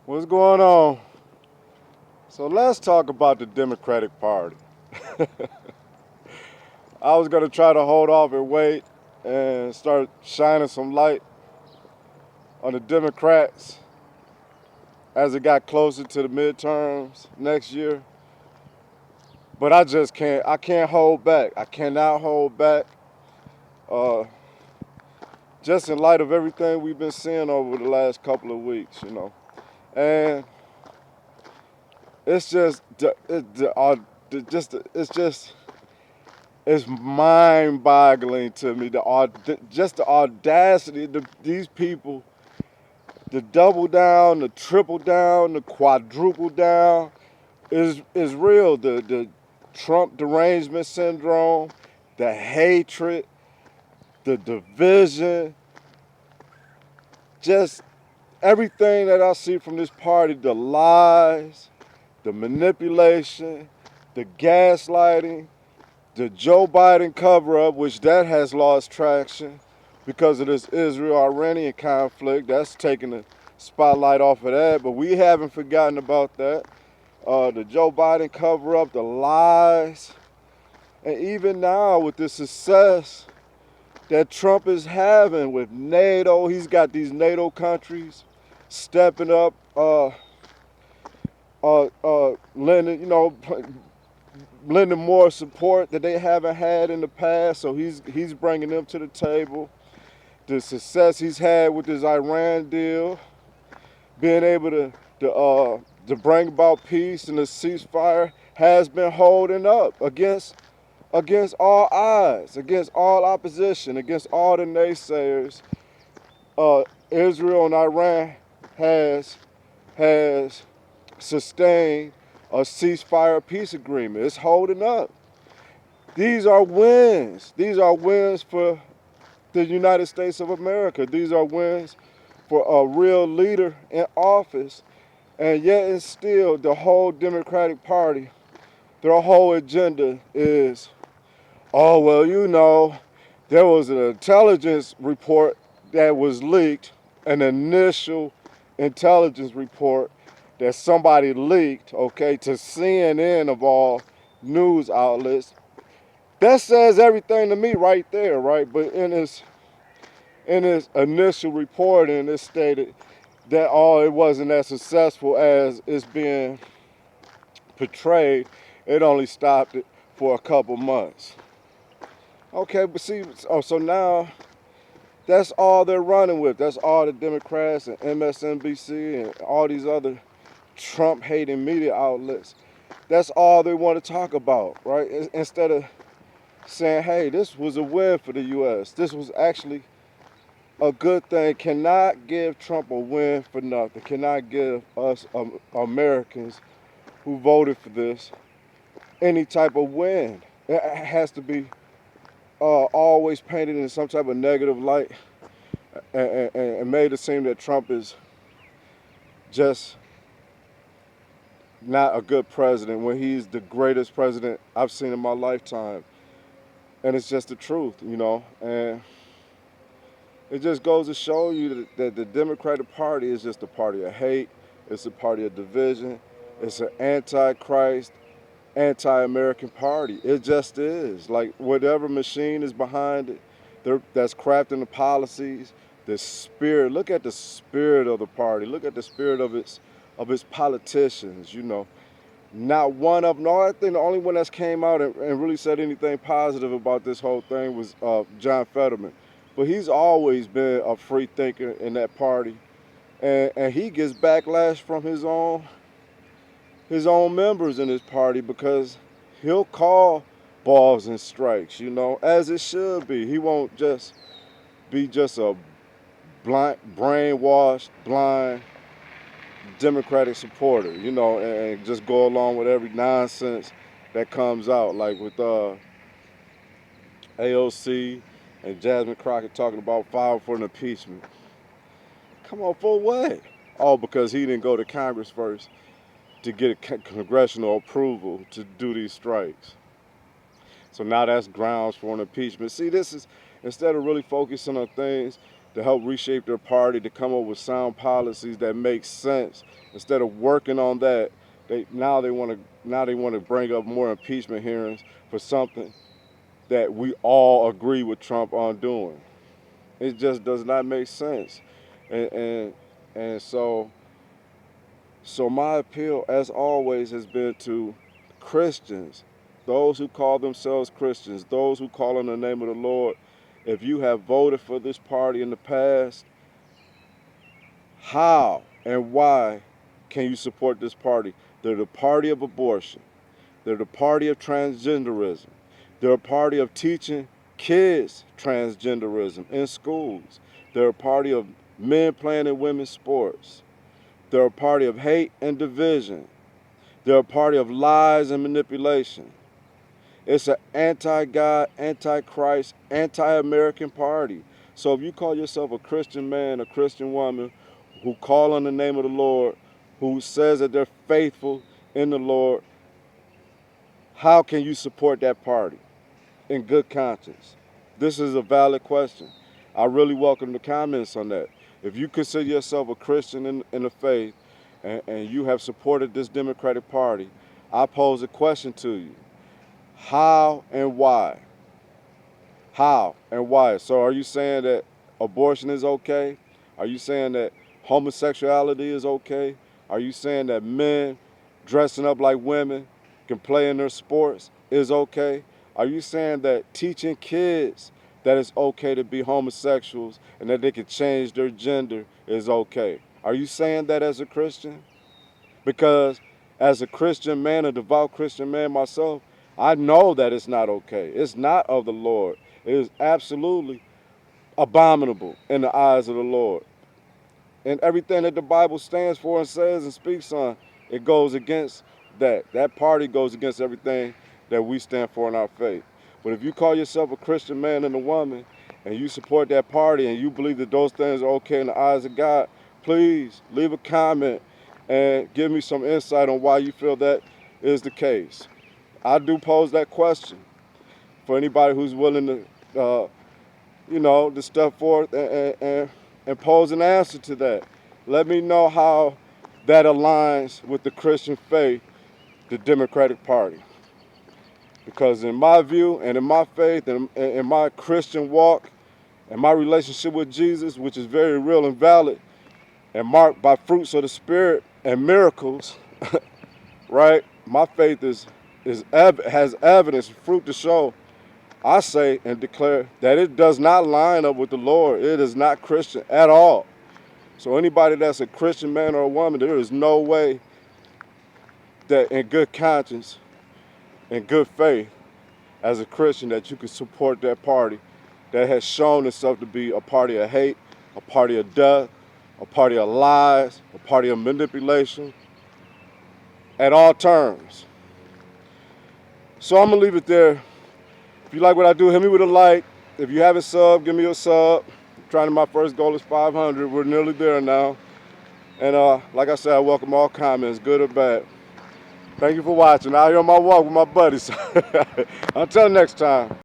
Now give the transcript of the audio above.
What's going on? So let's talk about the Democratic Party. I was gonna try to hold off and wait and start shining some light on the Democrats as it got closer to the midterms next year. But I just can't. I can't hold back. I cannot hold back. Uh, just in light of everything we've been seeing over the last couple of weeks. And it's just, it's mind-boggling to me. Just the audacity of these people, the double down, the triple down, the quadruple down is real. The Trump derangement syndrome, the hatred, the division, just everything that I see from this party, the lies, the manipulation, the gaslighting, the Joe Biden cover-up, which that has lost traction because of this Israel-Iranian conflict. That's taking the spotlight off of that, but we haven't forgotten about that. The Joe Biden cover-up, the lies, and even now with the success that Trump is having with NATO, he's got these NATO countries stepping up, lending, lending more support that they haven't had in the past. So he's bringing them to the table. The success he's had with his Iran deal, being able to bring about peace and the ceasefire has been holding up against all odds, against all opposition, against all the naysayers. Israel and Iran has sustained a ceasefire peace agreement. It's holding up. These are wins. These are wins for the United States of America. These are wins for a real leader in office. And yet and still the whole Democratic Party, their whole agenda is, oh, well, there was an intelligence report that was leaked, an initial intelligence report that somebody leaked, okay, to CNN of all news outlets. That says everything to me right there, right? But in his initial reporting, it stated that it wasn't as successful as it's being portrayed. It only stopped it for a couple months. Okay, but see, so now that's all they're running with. That's all the Democrats and MSNBC and all these other Trump-hating media outlets. That's all they want to talk about, right? Instead of saying, hey, this was a win for the U.S. This was actually a good thing. Cannot give Trump a win for nothing. Cannot give us Americans who voted for this any type of win. It has to be always painted in some type of negative light and made it seem that Trump is just not a good president when he's the greatest president I've seen in my lifetime. And it's just the truth. And it just goes to show you that the Democratic Party is just a party of hate. It's a party of division. It's an anti-Christ, anti-American party. It just is. Like whatever machine is behind it, that's crafting the policies, the spirit. Look at the spirit of the party. Look at the spirit of its politicians. Not one of them. No, I think the only one that's came out and really said anything positive about this whole thing was John Fetterman. But he's always been a free thinker in that party, and he gets backlash from his own members in his party because he'll call balls and strikes, as it should be. He won't just be just a blind, brainwashed, blind Democratic supporter, and just go along with every nonsense that comes out, like with AOC and Jasmine Crockett talking about filing for an impeachment. Come on, for what? All because he didn't go to Congress first to get a congressional approval to do these strikes. So now that's grounds for an impeachment. See, this is, instead of really focusing on things to help reshape their party, to come up with sound policies that make sense. Instead of working on that, they want to bring up more impeachment hearings for something that we all agree with Trump on doing. It just does not make sense. And so my appeal, as always, has been to Christians, those who call themselves Christians, those who call on the name of the Lord. If you have voted for this party in the past, how and why can you support this party? They're the party of abortion. They're the party of transgenderism. They're a party of teaching kids transgenderism in schools. They're a party of men playing in women's sports. They're a party of hate and division. They're a party of lies and manipulation. It's an anti-God, anti-Christ, anti-American party. So if you call yourself a Christian man, a Christian woman, who call on the name of the Lord, who says that they're faithful in the Lord, how can you support that party in good conscience? This is a valid question. I really welcome the comments on that. If you consider yourself a Christian in the faith and you have supported this Democratic Party, I pose a question to you. How and why? How and why? So are you saying that abortion is okay? Are you saying that homosexuality is okay? Are you saying that men dressing up like women can play in their sports is okay? Are you saying that teaching kids that it's okay to be homosexuals and that they can change their gender is okay? Are you saying that as a Christian? Because as a Christian man, a devout Christian man myself, I know that it's not okay. It's not of the Lord. It is absolutely abominable in the eyes of the Lord. And everything that the Bible stands for and says and speaks on, it goes against that. That party goes against everything that we stand for in our faith. But if you call yourself a Christian man and a woman and you support that party and you believe that those things are okay in the eyes of God, please leave a comment and give me some insight on why you feel that is the case. I do pose that question for anybody who's willing to, to step forth and pose an answer to that. Let me know how that aligns with the Christian faith, the Democratic Party. Because in my view and in my faith and in my Christian walk and my relationship with Jesus, which is very real and valid and marked by fruits of the Spirit and miracles, right? My faith has evidence, fruit to show. I say and declare that it does not line up with the Lord. It is not Christian at all. So anybody that's a Christian man or a woman, there is no way that in good conscience, in good faith, as a Christian, that you can support that party that has shown itself to be a party of hate, a party of death, a party of lies, a party of manipulation, at all terms. So I'm gonna leave it there. If you like what I do, hit me with a like. If you haven't subbed, give me a sub. My first goal is 500. We're nearly there now. And like I said, I welcome all comments, good or bad. Thank you for watching. Out here on my walk with my buddies. Until next time.